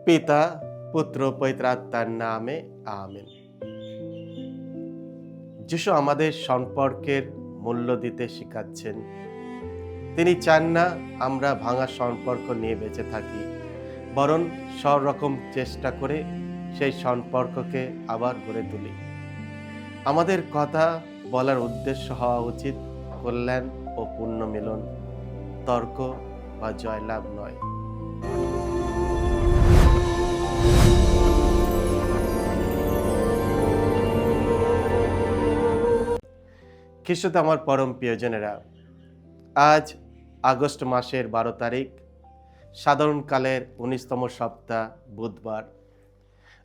পিতা, পুত্র, পবিত্র আত্মার নামে আমেন। যিশু আমাদের সম্পর্কের মূল্য দিতে শিখাচ্ছেন। তিনি চান না আমরা ভাঙা সম্পর্ক নিয়ে বেঁচে থাকি, বরং সব রকম চেষ্টা করে সেই সম্পর্ককে আবার গড়ে তুলি। আমাদের কথা বলার উদ্দেশ্য হওয়া উচিত কল্যাণ ও পুণ্যমিলন, তর্ক বা জয়লাভ নয়। খ্রিস্টতে আমার পরম প্রিয়জনেরা, আজ আগস্ট মাসের 12 তারিখ, সাধারণকালের 19তম সপ্তাহ, বুধবার।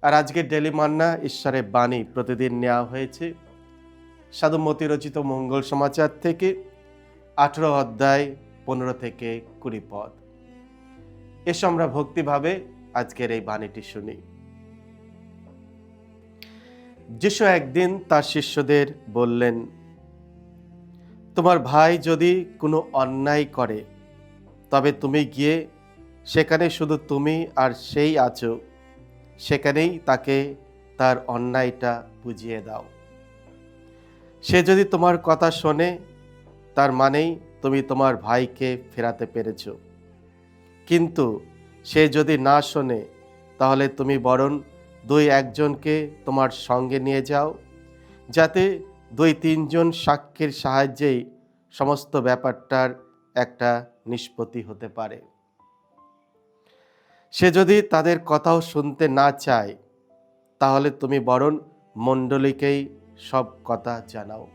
আর আজকের ডেলি মান্না ঈশ্বরের বাণী প্রতিদিন নেওয়া হয়েছে সাধু মতি রচিত মঙ্গল সমাচার থেকে 18 অধ্যায় 15 থেকে 20 পদ। এসো আমরা ভক্তিভাবে আজকের এই বাণীটি শুনি। যিশু একদিন তার শিষ্যদের বললেন, তোমার ভাই যদি কোনো অন্যায় করে, তবে তুমি গিয়ে সেখানে শুধু তুমি আর সেই আছো, সেখানেই তাকে তার অন্যায়টা বুঝিয়ে দাও। সে যদি তোমার কথা শোনে, তার মানেই তুমি তোমার ভাইকে ফেরাতে পেরেছ। কিন্তু সে যদি না শোনে, তাহলে তুমি বরং 2-1 জনকে তোমার সঙ্গে নিয়ে যাও, যাতে 2-3 জন সাক্ষীর সাহায্যেই সমস্ত ব্যাপারটার একটা নিষ্পত্তি হতে পারে। সে যদি তাদের কথাও শুনতে না চায়, তাহলে তুমি বরং মণ্ডলীকেই সব কথা জানাও।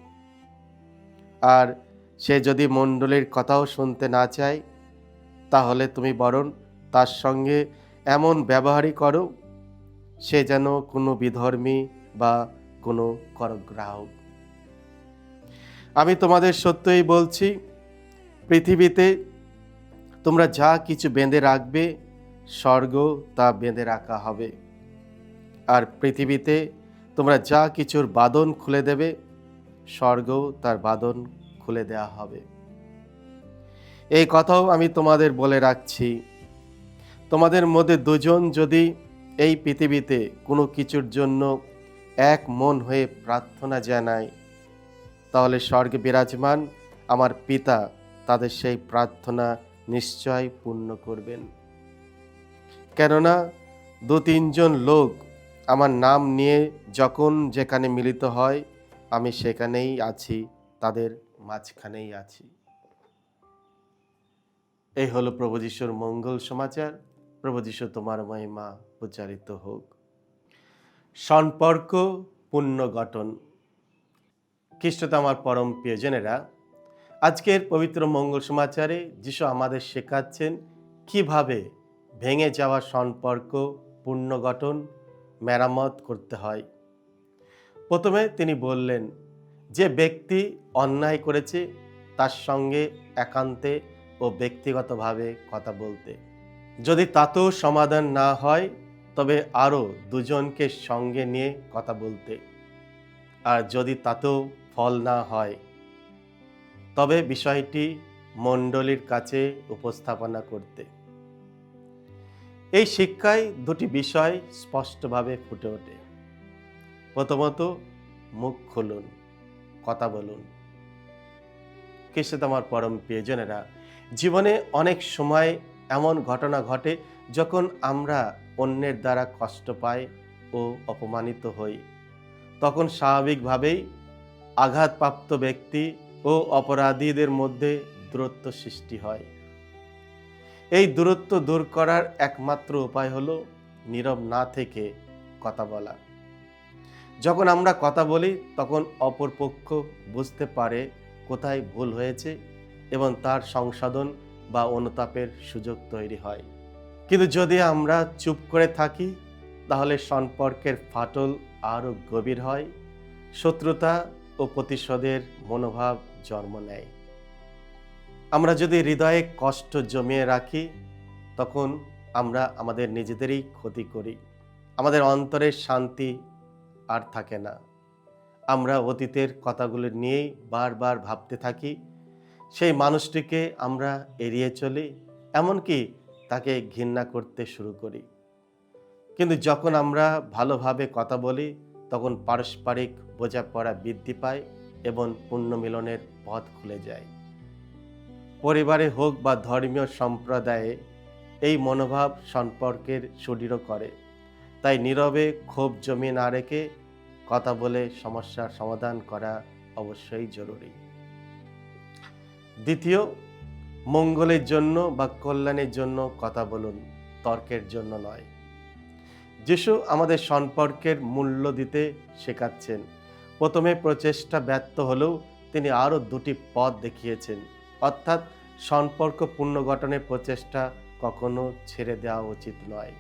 আর সে যদি মণ্ডলীর কথাও শুনতে না চায়, তাহলে তুমি বরং তার সঙ্গে এমন ব্যবহারই করো, সে যেন কোনো বিধর্মী বা কোনো করগ্রাহক। আমি তোমাদের সত্যই বলছি, পৃথিবীতে তোমরা যা কিছু বেঁধে রাখবে, স্বর্গ তা বেঁধে রাখা হবে। আর পৃথিবীতে তোমরা যা কিছুর বাঁধন খুলে দেবে, স্বর্গও তার বাঁধন খুলে দেওয়া হবে। এই কথাও আমি তোমাদের বলে রাখছি, তোমাদের মধ্যে 2 জন যদি এই পৃথিবীতে কোনো কিছুর জন্য এক মন হয়ে প্রার্থনা জানায়, তাহলে স্বর্গে বিরাজমান আমার পিতা তাদের সেই প্রার্থনা নিশ্চয় পূর্ণ করবেন। কেননা 2-3 জন লোক আমার নাম নিয়ে যখন যেখানে মিলিত হয়, আমি সেখানেই আছি, তাদের মাঝখানেই আছি। এই হলো প্রভু যিশুর মঙ্গল সমাচার। প্রভু যিশু তোমার মহিমা উচ্চারিত হোক। সম্পর্ক পুণ্যগঠন। খ্রিস্টতে আমার পরম প্রিয়জনেরা, আজকের পবিত্র মঙ্গল সমাচারে যিশু আমাদের শেখাচ্ছেন কিভাবে ভেঙে যাওয়া সম্পর্ক পুণ্যগঠন, মেরামত করতে হয়। প্রথমে তিনি বললেন, যে ব্যক্তি অন্যায় করেছে তার সঙ্গে একান্তে ও ব্যক্তিগতভাবে কথা বলতে। যদি তাতেও সমাধান না হয়, তবে আরও 2 জনকে সঙ্গে নিয়ে কথা বলতে। আর যদি তাতেও ফল না হয়, তবে বিষয়টি মণ্ডলীর কাছে উপস্থাপনা করতে। এই শিক্ষায় 2টি বিষয় স্পষ্টভাবে ফুটে ওঠে। প্রথমত, মুখ খুলুন, কথা বলুন। খ্রিস্টে আমার পরম প্রিয়জনেরা, জীবনে অনেক সময় এমন ঘটনা ঘটে যখন আমরা অন্যের দ্বারা কষ্ট পাই ও অপমানিত হই। তখন স্বাভাবিকভাবেই আঘাতপ্রাপ্ত ব্যক্তি ও অপরাধীদের মধ্যে দূরত্ব সৃষ্টি হয়। এই দূরত্ব দূর করার একমাত্র উপায় হলো নীরব না থেকে কথা বলা। যখন আমরা কথা বলি, তখন অপরপক্ষ বুঝতে পারে কোথায় ভুল হয়েছে এবং তার সংশোধন বা অনুতাপের সুযোগ তৈরি হয়। কিন্তু যদি আমরা চুপ করে থাকি, তাহলে সম্পর্কের ফাটল আরও গভীর হয়, শত্রুতা ও প্রতিশোধের মনোভাব জন্ম নেয়। আমরা যদি হৃদয়ে কষ্ট জমিয়ে রাখি, তখন আমরা আমাদের নিজেদেরই ক্ষতি করি। আমাদের অন্তরের শান্তি আর থাকে না। আমরা অতীতের কথাগুলো নিয়েই বারবার ভাবতে থাকি, সেই মানুষটিকে আমরা এড়িয়ে চলি, এমনকি তাকে ঘৃণা করতে শুরু করি। কিন্তু যখন আমরা ভালোভাবে কথা বলি তখন পারস্পরিক বোঝাপড়া বৃদ্ধি পায় এবং পুণ্যমিলনের পথ খুলে যায়। পরিবারে হোক বা ধর্মীয় সম্প্রদায়ে এই মনোভাব সম্পর্কের সুদৃঢ় করে। তাই নীরবে ক্ষোভ জমিয়ে না রেখে কথা বলে সমস্যার সমাধান করা অবশ্যই জরুরি। দ্বিতীয়, মঙ্গলের জন্য বা কল্যাণের জন্য কথা বলুন, তর্কের জন্য নয়। যিশু আমাদের সম্পর্কের মূল্য দিতে শেখাচ্ছেন। প্রথমে প্রচেষ্টা ব্যর্থ হলেও তিনি আরও দুটি পথ দেখিয়েছেন, অর্থাৎ সম্পর্ক পুনর্গঠনের প্রচেষ্টা কখনো ছেড়ে দেওয়া উচিত নয়।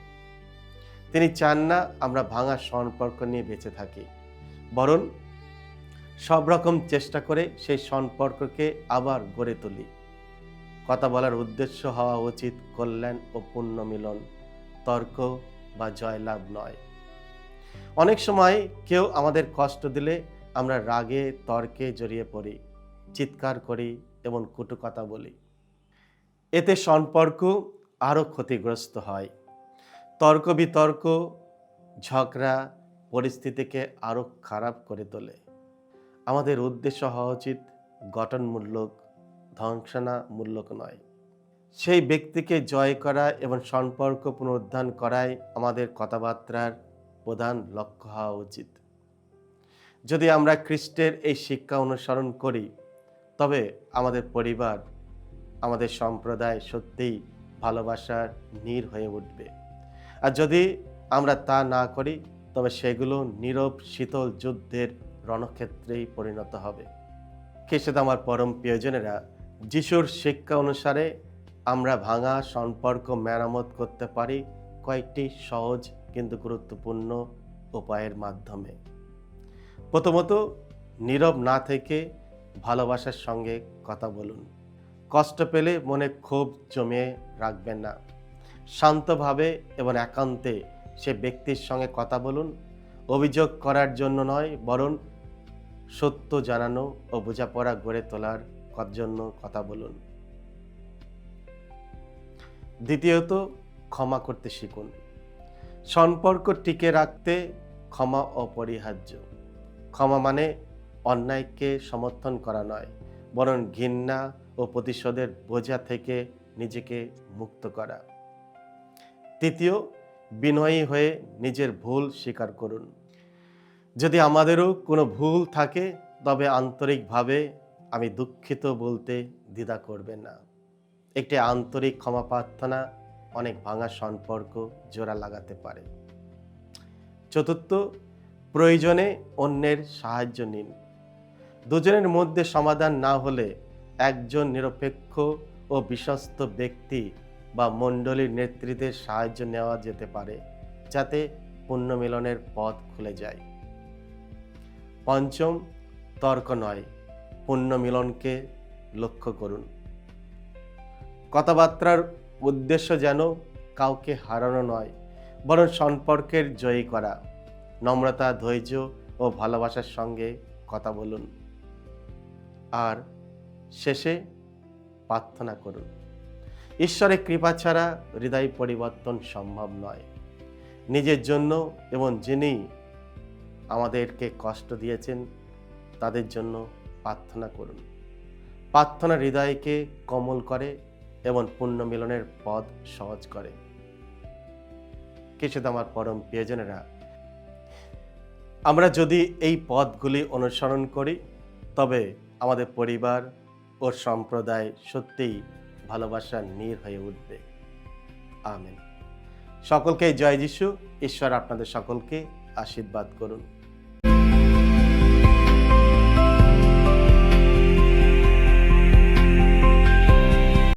তিনি চান না আমরা ভাঙা সম্পর্ক নিয়ে বেঁচে থাকি, বরং সব রকম চেষ্টা করে সেই সম্পর্ককে আবার গড়ে তুলি। কথা বলার উদ্দেশ্য হওয়া উচিত কল্যাণ ও পুণ্যমিলন, তর্ক বা জয়লাভ নয়। অনেক সময় কেউ আমাদের কষ্ট দিলে আমরা রাগে তর্কে জড়িয়ে পড়ি, চিৎকার করি এবং কটু কথা বলি। এতে সম্পর্ক আরও ক্ষতিগ্রস্ত হয়। তর্ক বিতর্ক ঝগড়া পরিস্থিতিকে আরও খারাপ করে তোলে। আমাদের উদ্দেশ্য হওয়া উচিত গঠনমূলক, ধ্বংসনামূলক নয়। সেই ব্যক্তিকে জয় করা এবং সম্পর্ক পুনরুদ্ধার করাই আমাদের কথাবার্তার প্রধান লক্ষ্য হওয়া উচিত। যদি আমরা খ্রিস্টের এই শিক্ষা অনুসরণ করি তবে আমাদের পরিবার, আমাদের সম্প্রদায় সত্যিই ভালোবাসার নীড় হয়ে উঠবে। আর যদি আমরা তা না করি তবে সেগুলো নীরব শীতল যুদ্ধের রণক্ষেত্রেই পরিণত হবে। খ্রিস্টে আমার পরম প্রিয়জনেরা, যিশুর শিক্ষা অনুসারে আমরা ভাঙা সম্পর্ক মেরামত করতে পারি কয়েকটি সহজ কিন্তু গুরুত্বপূর্ণ উপায়ের মাধ্যমে। প্রথমত, নীরব না থেকে ভালোবাসার সঙ্গে কথা বলুন। কষ্ট পেলে মনে ক্ষোভ জমিয়ে রাখবেন না। শান্তভাবে এবং একান্তে সে ব্যক্তির সঙ্গে কথা বলুন। অভিযোগ করার জন্য নয়, বরং সত্য জানানো ও বোঝাপড়া গড়ে তোলার জন্য কথা বলুন। দ্বিতীয়ত, ক্ষমা করতে শিখুন। সম্পর্ক টিকে রাখতে ক্ষমা অপরিহার্য। ক্ষমা মানে অন্যায়কে সমর্থন করা নয়, বরং ঘৃণা ও প্রতিশোধের বোঝা থেকে নিজেকে মুক্ত করা। তৃতীয়, বিনয়ী হয়ে নিজের ভুল স্বীকার করুন। যদি আমাদেরও কোনো ভুল থাকে তবে আন্তরিকভাবে আমি দুঃখিত বলতে দ্বিধা করবেন না। একটি আন্তরিক ক্ষমা প্রার্থনা অনেক ভাঙা সম্পর্ক জোড়া লাগাতে পারে। চতুর্থ, প্রয়োজনে অন্যের সাহায্য নিন। দুজনের মধ্যে সমাধান না হলে একজন নিরপেক্ষ ও বিশ্বস্ত ব্যক্তি বা মণ্ডলীর নেতৃত্বের সাহায্য নেওয়া যেতে পারে, যাতে পুণ্যমিলনের পথ খুলে যায়। পঞ্চম, তর্ক নয়, পুণ্যমিলনকে লক্ষ্য করুন। কথাবার্তার উদ্দেশ্য যেন কাউকে হারানো নয়, বরং সম্পর্কের জয়ী করা। নম্রতা, ধৈর্য ও ভালোবাসার সঙ্গে কথা বলুন। আর শেষে প্রার্থনা করুন। ঈশ্বরের কৃপা ছাড়া হৃদয় পরিবর্তন সম্ভব নয়। নিজের জন্য এবং যিনি আমাদেরকে কষ্ট দিয়েছেন তাদের জন্য প্রার্থনা করুন। প্রার্থনা হৃদয়কে কোমল করে এবং পুণ্যমিলনের পথ সহজ করে। খ্রিস্টে আমার পরম প্রিয়জনেরা, আমরা যদি এই পথগুলি অনুসরণ করি তবে আমাদের পরিবার ও সম্প্রদায় সত্যিই ভালোবাসার নীড় হয়ে উঠবে। আমেন। সকলকে জয় যিশু। ঈশ্বর আপনাদের সকলকে আশীর্বাদ করুন।